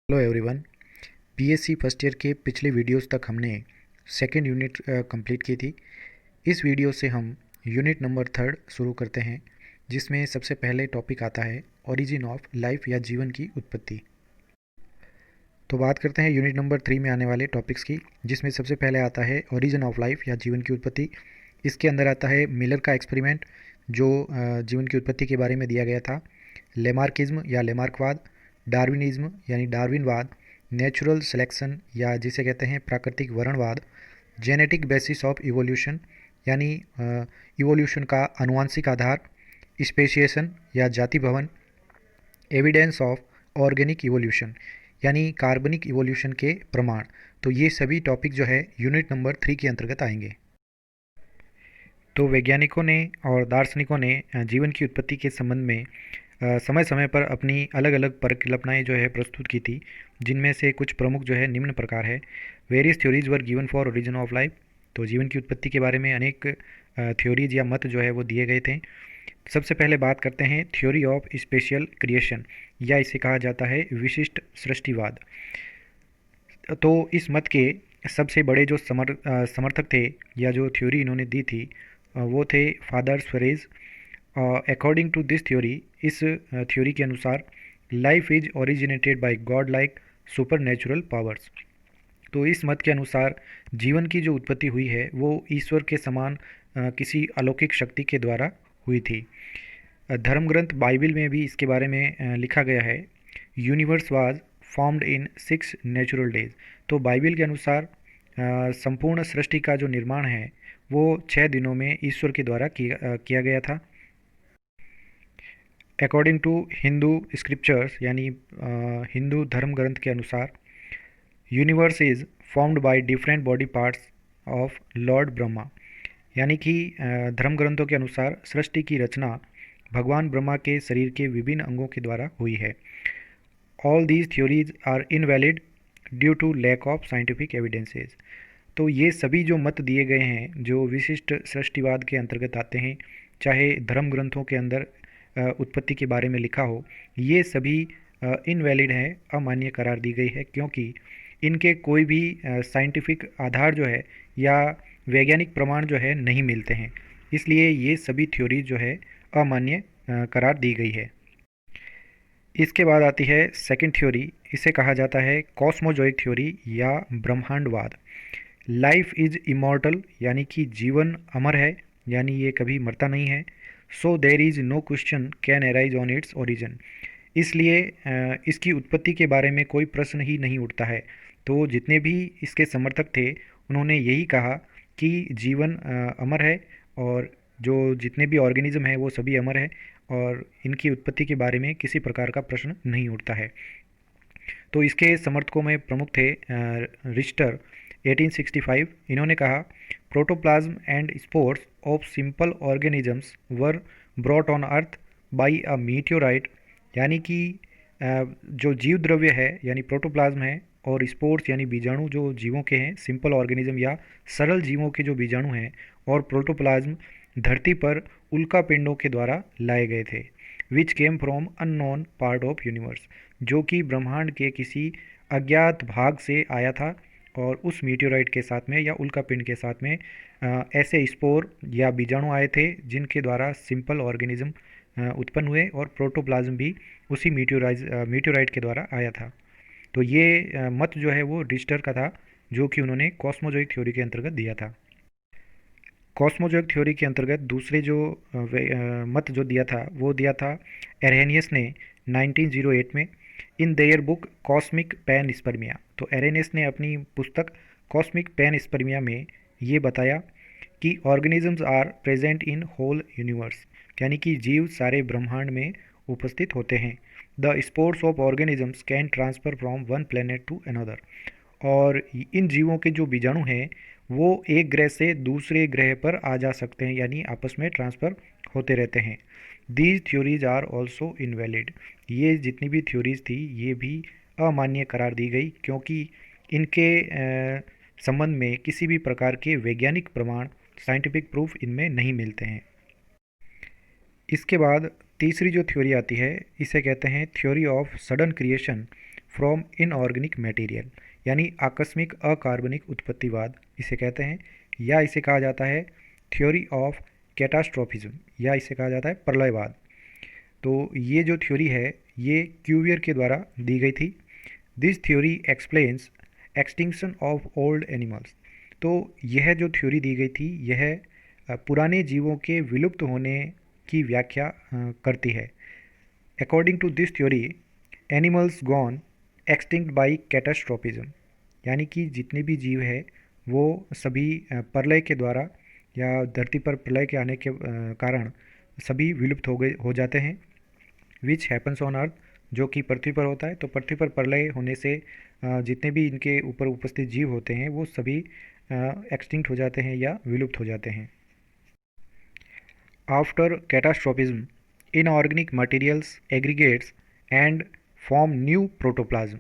Hello everyone. PSC first year के पिछले videos तक हमने सेकेंड यूनिट कंप्लीट की थी। इस वीडियो से हम यूनिट नंबर थर्ड शुरू करते हैं, जिसमें सबसे पहले टॉपिक आता है ओरिजिन ऑफ लाइफ या जीवन की उत्पत्ति। तो बात करते हैं यूनिट नंबर 3 में आने वाले टॉपिक्स की, जिसमें सबसे पहले आता है ओरिजिन ऑफ लाइफ या जीवन की उत्पत्ति। इसके अंदर आता है मिलर का एक्सपेरिमेंट, जो जीवन की उत्पत्ति के बारे में दिया गया था। लेमार्किज्म या लेमार्कवाद, डार्विनिज्म यानी डार्विनवाद, नेचुरल सिलेक्शन या जिसे कहते हैं प्राकृतिक वर्णवाद, जेनेटिक बेसिस ऑफ इवोल्यूशन यानी इवोल्यूशन का आनुवांशिक आधार, स्पेशिएशन या जाति भवन, एविडेंस ऑफ ऑर्गेनिक इवोल्यूशन यानी कार्बनिक इवोल्यूशन के प्रमाण। तो ये सभी टॉपिक जो है यूनिट नंबर 3 के अंतर्गत आएंगे। तो वैज्ञानिकों ने और दार्शनिकों ने जीवन की उत्पत्ति के संबंध में समय समय पर अपनी अलग अलग परिकल्पनाएं जो है प्रस्तुत की थी, जिनमें से कुछ प्रमुख जो है निम्न प्रकार है। Various theories were given for origin of life. तो जीवन की उत्पत्ति के बारे में अनेक थ्योरीज या मत जो है वो दिए गए थे। सबसे पहले बात करते हैं थ्योरी ऑफ स्पेशल क्रिएशन, या इसे कहा जाता है विशिष्ट सृष्टिवाद। तो इस मत के सबसे बड़े जो समर्थक थे या जो थ्योरी इन्होंने दी थी वो थे father Suarez. According to this theory, इस थ्योरी के अनुसार life is originated by God like super natural powers. तो इस मत के अनुसार जीवन की जो उत्पत्ति हुई है वो ईश्वर के समान किसी अलौकिक शक्ति के द्वारा हुई थी। धर्म ग्रंथ बाइबल में भी इसके बारे में लिखा गया है। Universe was formed in 6 natural days. तो बाइबल के अनुसार संपूर्ण सृष्टि का जो निर्माण है वो 6 दिनों में ईश्वर के द्वारा किया गया था। अकॉर्डिंग टू हिंदू स्क्रिप्चर्स यानी हिंदू धर्म ग्रंथ के अनुसार universe is formed by different body parts of Lord Brahma. यानी कि धर्म ग्रंथों के अनुसार सृष्टि की रचना भगवान ब्रह्मा के शरीर के विभिन्न अंगों के द्वारा हुई है। All these theories are invalid due to lack of scientific evidences. तो ये सभी जो मत दिए गए हैं जो विशिष्ट सृष्टिवाद के अंतर्गत आते हैं, चाहे धर्म ग्रंथों के अंदर उत्पत्ति के बारे में लिखा हो, ये सभी इनवैलिड है, अमान्य करार दी गई है, क्योंकि इनके कोई भी साइंटिफिक आधार जो है या वैज्ञानिक प्रमाण जो है नहीं मिलते हैं। इसलिए ये सभी थ्योरी जो है अमान्य करार दी गई है। इसके बाद आती है सेकंड थ्योरी। इसे कहा जाता है कॉस्मोजोइक थ्योरी या ब्रह्मांडवाद। लाइफ इज इमॉर्टल, यानी कि जीवन अमर है, यानी ये कभी मरता नहीं है। So there is no question can arise on its origin. इसलिए इसकी उत्पत्ति के बारे में कोई प्रश्न ही नहीं उठता है। तो जितने भी इसके समर्थक थे उन्होंने यही कहा कि जीवन अमर है, और जो जितने भी ऑर्गेनिज्म हैं वो सभी अमर है, और इनकी उत्पत्ति के बारे में किसी प्रकार का प्रश्न नहीं उठता है। तो इसके समर्थकों में प्रमुख थे रिस्टर 1865। इन्होंने कहा protoplasm and spores of simple organisms were brought on earth by a meteorite. यानी कि जो जीव द्रव्य है यानी प्रोटोप्लाज्म है, और स्पोर्स यानी बीजाणु जो जीवों के हैं, सिंपल ऑर्गेनिज्म या सरल जीवों के जो बीजाणु हैं, और प्रोटोप्लाज्म धरती पर उल्का पिंडों के द्वारा लाए गए थे। Which came from unknown part of universe, जो कि ब्रह्मांड के किसी अज्ञात भाग से आया था, और उस मीटियोराइट के साथ में या उल्का पिंड के साथ में ऐसे स्पोर या बीजाणु आए थे जिनके द्वारा सिंपल ऑर्गेनिज्म उत्पन्न हुए, और प्रोटोप्लाज्म भी उसी मीटियोराइट के द्वारा आया था। तो ये मत जो है वो रिस्टर का था, जो कि उन्होंने कॉस्मोजोइक थ्योरी के अंतर्गत दिया था। कॉस्मोजोइक थ्योरी के अंतर्गत दूसरे जो मत जो दिया था वो दिया था एरहेनियस ने 1908 में in their book cosmic panspermia. तो एरहेनियस ने अपनी पुस्तक कॉस्मिक पैन स्पर्मिया में ये बताया कि organisms are present in whole universe, यानी कि जीव सारे ब्रह्मांड में उपस्थित होते हैं। The spores of organisms can transfer from one planet to another. और इन जीवों के जो बीजाणु हैं वो एक ग्रह से दूसरे ग्रह पर आ जा सकते हैं, यानी आपस में ट्रांसफ़र होते रहते हैं। These theories are also invalid. ये जितनी भी थ्योरीज थी ये भी अमान्य करार दी गई, क्योंकि इनके संबंध में किसी भी प्रकार के वैज्ञानिक प्रमाण, साइंटिफिक प्रूफ इनमें नहीं मिलते हैं। इसके बाद तीसरी जो थ्योरी आती है इसे कहते हैं theory of sudden creation from inorganic material, यानी आकस्मिक अकार्बनिक उत्पत्तिवाद इसे कहते हैं, या इसे कहा जाता है थ्योरी ऑफ कैटास्ट्रोफिज्म, या इसे कहा जाता है प्रलयवाद। तो ये जो थ्योरी है ये क्यूवियर के द्वारा दी गई थी। This theory explains extinction of old animals. तो यह जो थ्योरी दी गई थी यह पुराने जीवों के विलुप्त होने की व्याख्या करती है। According to this theory animals gone extinct by catastrophism, यानी कि जितने भी जीव है वो सभी प्रलय के द्वारा या धरती पर प्रलय के आने के कारण सभी विलुप्त हो जाते हैं। विच हैपन्स ऑन अर्थ, जो कि पृथ्वी पर होता है। तो पृथ्वी पर प्रलय होने से जितने भी इनके ऊपर उपस्थित जीव होते हैं वो सभी एक्सटिंक्ट हो जाते हैं या विलुप्त हो जाते हैं। After catastrophism inorganic materials aggregates and form new protoplasm.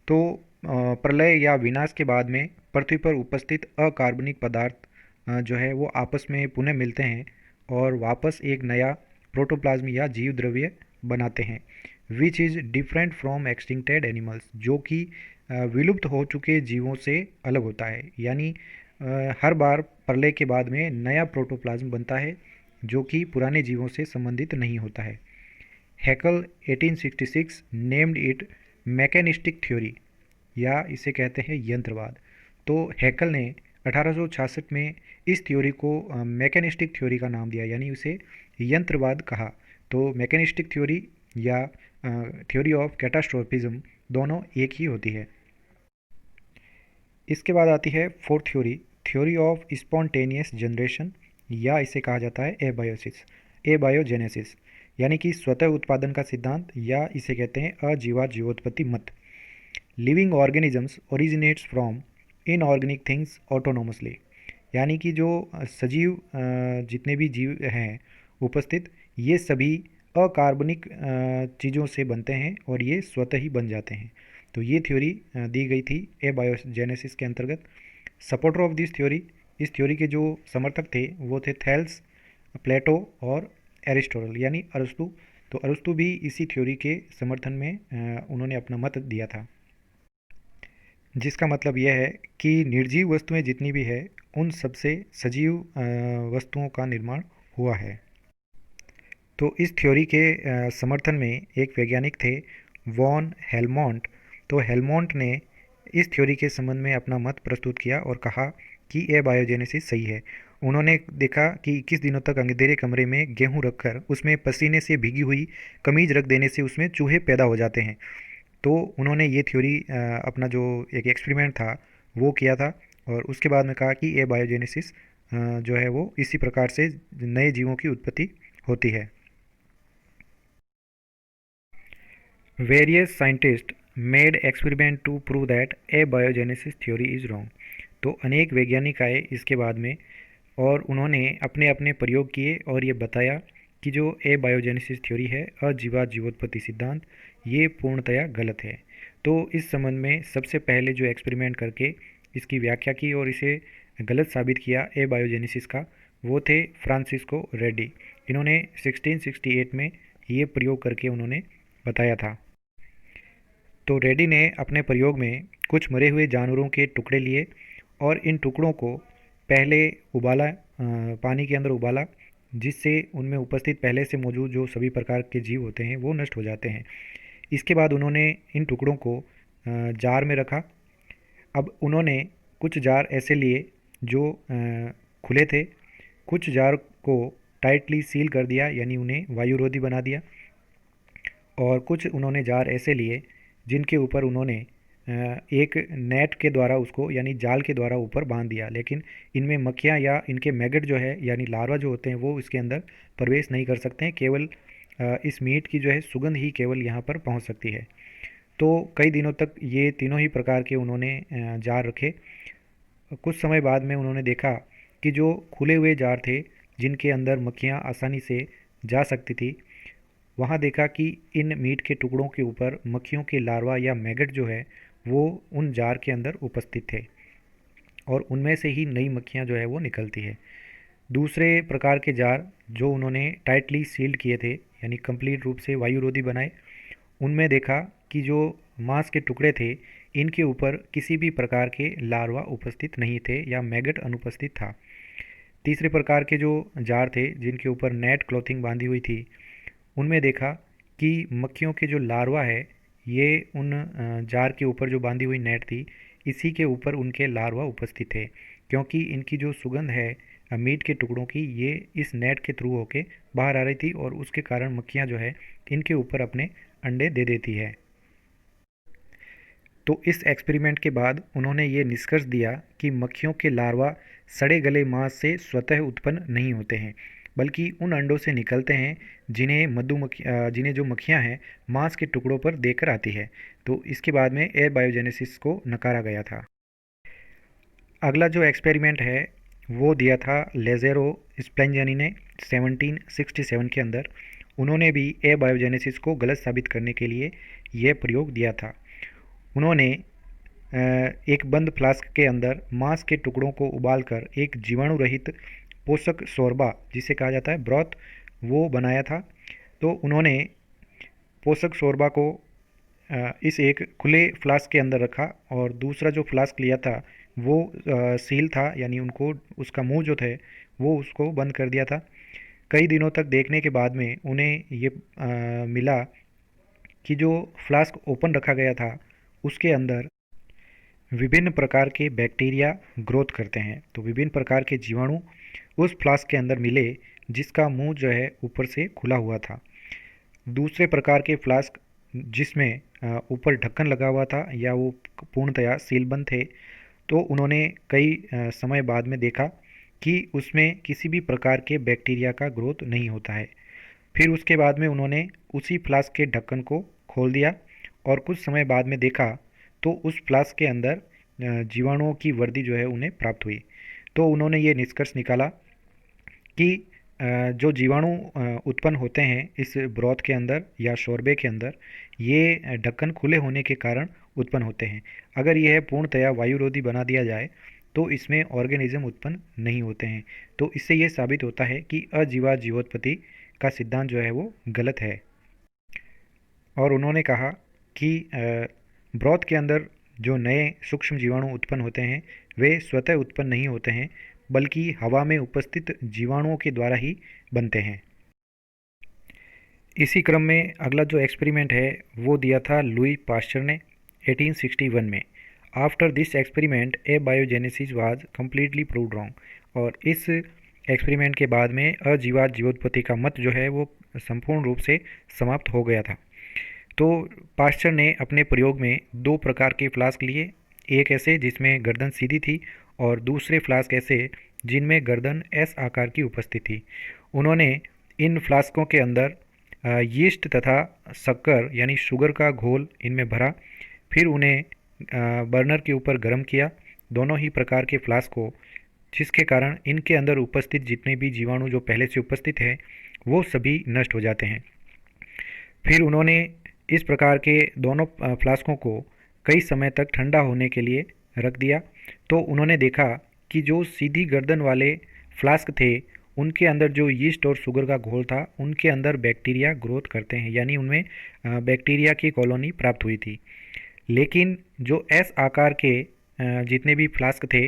तो प्रलय या विनाश के बाद में पृथ्वी पर उपस्थित अकार्बनिक पदार्थ जो है वो आपस में पुनः मिलते हैं और वापस एक नया प्रोटोप्लाज्म या जीव द्रव्य बनाते हैं। Which is different from extincted animals, जो कि विलुप्त हो चुके जीवों से अलग होता है। यानी हर बार प्रलय के बाद में नया प्रोटोप्लाज्म बनता है जो कि पुराने जीवों से संबंधित नहीं होता है। हैकल 1866 नेम्ड इट मैकेनिस्टिक थ्योरी, या इसे कहते हैं यंत्रवाद। तो हैकल ने 1866 में इस थ्योरी को मैकेनिस्टिक थ्योरी का नाम दिया, यानी उसे यंत्रवाद कहा। तो मैकेनिस्टिक थ्योरी या थ्योरी ऑफ कैटास्ट्रोफिज्म दोनों एक ही होती है। इसके बाद आती है fourth theory, theory of spontaneous generation, या इसे कहा जाता है एबायोजेनेसिस, यानी कि स्वतः उत्पादन का सिद्धांत, या इसे कहते हैं अजीवा जीवोत्पत्ति मत। Living organisms originates from inorganic things autonomously, यानी कि जो सजीव जितने भी जीव हैं उपस्थित ये सभी अकार्बनिक चीज़ों से बनते हैं और ये स्वतः ही बन जाते हैं। तो ये थ्योरी दी गई थी एबायोजेनेसिस के अंतर्गत। सपोर्टर ऑफ दिस थ्योरी, इस थ्योरी के जो समर्थक थे वो थे थेल्स, प्लेटो और एरिस्टोटल, यानी अरस्तु। तो अरस्तु भी इसी थ्योरी के समर्थन में उन्होंने अपना मत दिया था, जिसका मतलब यह है कि निर्जीव वस्तुएं जितनी भी है उन सबसे सजीव वस्तुओं का निर्माण हुआ है। तो इस थ्योरी के समर्थन में एक वैज्ञानिक थे वॉन हेलमोंट। तो हेलमोंट ने इस थ्योरी के संबंध में अपना मत प्रस्तुत किया और कहा कि एबायोजेनेसिस सही है। उन्होंने देखा कि 21 दिनों तक अंधेरे कमरे में गेहूं रखकर उसमें पसीने से भीगी हुई कमीज रख देने से उसमें चूहे पैदा हो जाते हैं। तो उन्होंने ये थ्योरी अपना जो एक एक्सपेरिमेंट था वो किया था और उसके बाद में कहा कि एबायोजेनेसिस जो है वो इसी प्रकार से नए जीवों की उत्पत्ति होती है। Various scientist made experiment to prove that abiogenesis theory is wrong. तो अनेक वैज्ञानिक आए इसके बाद में और उन्होंने अपने अपने प्रयोग किए और ये बताया कि जो एबायोजेनेसिस थ्योरी है अजीवा जीवोत्पत्ति सिद्धांत ये पूर्णतया गलत है। तो इस संबंध में सबसे पहले जो एक्सपेरिमेंट करके इसकी व्याख्या की और इसे गलत साबित किया एबायोजेनेसिस का वो थे फ्रांसिस्को रेड्डी। इन्होंने 1668 में ये प्रयोग करके उन्होंने बताया था। तो रेड्डी ने अपने प्रयोग में कुछ मरे हुए जानवरों के टुकड़े लिए और इन टुकड़ों को पहले उबाला, पानी के अंदर उबाला, जिससे उनमें उपस्थित पहले से मौजूद जो सभी प्रकार के जीव होते हैं वो नष्ट हो जाते हैं। इसके बाद उन्होंने इन टुकड़ों को जार में रखा। अब उन्होंने कुछ जार ऐसे लिए जो खुले थे, कुछ जार को टाइटली सील कर दिया यानी उन्हें वायुरोधी बना दिया, और कुछ उन्होंने जार ऐसे लिए जिनके ऊपर उन्होंने एक नेट के द्वारा उसको यानी जाल के द्वारा ऊपर बांध दिया, लेकिन इनमें मक्खियाँ या इनके मैगट जो है यानी लार्वा जो होते हैं वो इसके अंदर प्रवेश नहीं कर सकते हैं। केवल इस मीट की जो है सुगंध ही केवल यहाँ पर पहुँच सकती है। तो कई दिनों तक ये तीनों ही प्रकार के उन्होंने जार रखे। कुछ समय बाद में उन्होंने देखा कि जो खुले हुए जार थे जिनके अंदर मक्खियाँ आसानी से जा सकती थी, वहाँ देखा कि इन मीट के टुकड़ों के ऊपर मक्खियों के लार्वा या मैगट जो है वो उन जार के अंदर उपस्थित थे और उनमें से ही नई मक्खियाँ जो है वो निकलती है। दूसरे प्रकार के जार जो उन्होंने टाइटली सील्ड किए थे यानी कंप्लीट रूप से वायुरोधी बनाए, उनमें देखा कि जो मांस के टुकड़े थे, इनके ऊपर किसी भी प्रकार के लार्वा उपस्थित नहीं थे या मैगट अनुपस्थित था। तीसरे प्रकार के जो जार थे जिनके ऊपर नेट क्लॉथिंग बांधी हुई थी, उनमें देखा कि मक्खियों के जो लार्वा है ये उन जार के ऊपर जो बांधी हुई नेट थी इसी के ऊपर उनके लार्वा उपस्थित थे, क्योंकि इनकी जो सुगंध है मीट के टुकड़ों की ये इस नेट के थ्रू होके बाहर आ रही थी और उसके कारण मक्खियाँ जो है इनके ऊपर अपने अंडे दे देती है। तो इस एक्सपेरिमेंट के बाद उन्होंने ये निष्कर्ष दिया कि मक्खियों के लार्वा सड़े गले मांस से स्वतः उत्पन्न नहीं होते हैं, बल्कि उन अंडों से निकलते हैं जिन्हें जो मक्खियाँ हैं मांस के टुकड़ों पर देकर आती है। तो इसके बाद में एबायोजेनेसिस को नकारा गया था। अगला जो एक्सपेरिमेंट है वो दिया था लेज़ेरो स्प्लेंजानी ने 1767 के अंदर। उन्होंने भी एबायोजेनेसिस को गलत साबित करने के लिए यह प्रयोग दिया था। उन्होंने एक बंद फ्लास्क के अंदर मांस के टुकड़ों को उबालकर एक जीवाणु रहित पोषक शोरबा जिसे कहा जाता है ब्रॉथ वो बनाया था। तो उन्होंने पोषक शोरबा को इस एक खुले फ्लास्क के अंदर रखा और दूसरा जो फ्लास्क लिया था वो सील था, यानी उनको उसका मुंह जो थे वो उसको बंद कर दिया था। कई दिनों तक देखने के बाद में उन्हें ये मिला कि जो फ्लास्क ओपन रखा गया था उसके अंदर विभिन्न प्रकार के बैक्टीरिया ग्रोथ करते हैं। तो विभिन्न प्रकार के जीवाणु उस फ्लास्क के अंदर मिले जिसका मुंह जो है ऊपर से खुला हुआ था। दूसरे प्रकार के फ्लास्क जिसमें ऊपर ढक्कन लगा हुआ था या वो पूर्णतया सीलबंद थे, तो उन्होंने कई समय बाद में देखा कि उसमें किसी भी प्रकार के बैक्टीरिया का ग्रोथ नहीं होता है। फिर उसके बाद में उन्होंने उसी फ्लास्क के ढक्कन को खोल दिया और कुछ समय बाद में देखा तो उस फ्लास्क के अंदर जीवाणुओं की वर्दी जो है उन्हें प्राप्त हुई। तो उन्होंने ये निष्कर्ष निकाला कि जो जीवाणु उत्पन्न होते हैं इस ब्रॉथ के अंदर या शोरबे के अंदर ये ढक्कन खुले होने के कारण उत्पन्न होते हैं। अगर यह पूर्णतया वायुरोधी बना दिया जाए तो इसमें ऑर्गेनिज्म उत्पन्न नहीं होते हैं। तो इससे ये साबित होता है कि अजीवा जीवोत्पत्ति का सिद्धांत जो है वो गलत है। और उन्होंने कहा कि ब्रॉथ के अंदर जो नए सूक्ष्म जीवाणु उत्पन्न होते हैं वे स्वतः उत्पन्न नहीं होते हैं, बल्कि हवा में उपस्थित जीवाणुओं के द्वारा ही बनते हैं। इसी क्रम में अगला जो एक्सपेरिमेंट है वो दिया था लुई पास्चर ने 1861 में। After this experiment A biogenesis was completely proved wrong. और इस एक्सपेरिमेंट के बाद में अजीवा जीवोत्पत्ति का मत जो है वो संपूर्ण रूप से समाप्त हो गया था। तो पास्चर ने अपने प्रयोग में दो प्रकार के फ्लास्क लिए, एक ऐसे जिसमें गर्दन सीधी थी और दूसरे फ्लास्क ऐसे जिनमें गर्दन एस आकार की उपस्थित थी। उन्होंने इन फ्लास्कों के अंदर यीस्ट तथा शक्कर यानी शुगर का घोल इनमें भरा, फिर उन्हें बर्नर के ऊपर गर्म किया, दोनों ही प्रकार के फ्लास्क को, जिसके कारण इनके अंदर उपस्थित जितने भी जीवाणु जो पहले से उपस्थित हैं वो सभी नष्ट हो जाते हैं। फिर उन्होंने इस प्रकार के दोनों फ्लास्कों को कई समय तक ठंडा होने के लिए रख दिया। तो उन्होंने देखा कि जो सीधी गर्दन वाले फ्लास्क थे उनके अंदर जो यीस्ट और शुगर का घोल था उनके अंदर बैक्टीरिया ग्रोथ करते हैं, यानी उनमें बैक्टीरिया की कॉलोनी प्राप्त हुई थी। लेकिन जो एस आकार के जितने भी फ्लास्क थे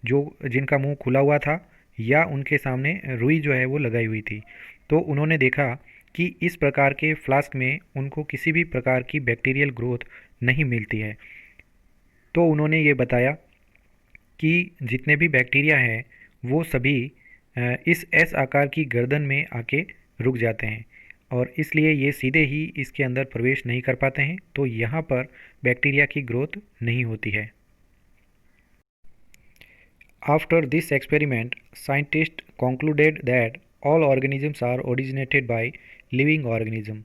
जो जिनका मुंह खुला हुआ था या उनके सामने रुई जो है वो लगाई हुई थी, तो उन्होंने देखा कि इस प्रकार के फ्लास्क में उनको किसी भी प्रकार की बैक्टीरियल ग्रोथ नहीं मिलती है। तो उन्होंने ये बताया कि जितने भी बैक्टीरिया हैं वो सभी इस एस आकार की गर्दन में आके रुक जाते हैं और इसलिए ये सीधे ही इसके अंदर प्रवेश नहीं कर पाते हैं, तो यहाँ पर बैक्टीरिया की ग्रोथ नहीं होती है। After this experiment scientist concluded that all organisms are originated by living organism।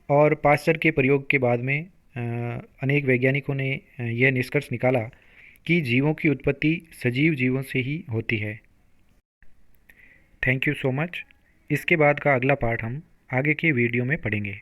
और पास्चर के प्रयोग के बाद में अनेक वैज्ञानिकों ने यह निष्कर्ष निकाला कि जीवों की उत्पत्ति सजीव जीवों से ही होती है। Thank you so much. इसके बाद का अगला पार्ट हम आगे के वीडियो में पढ़ेंगे।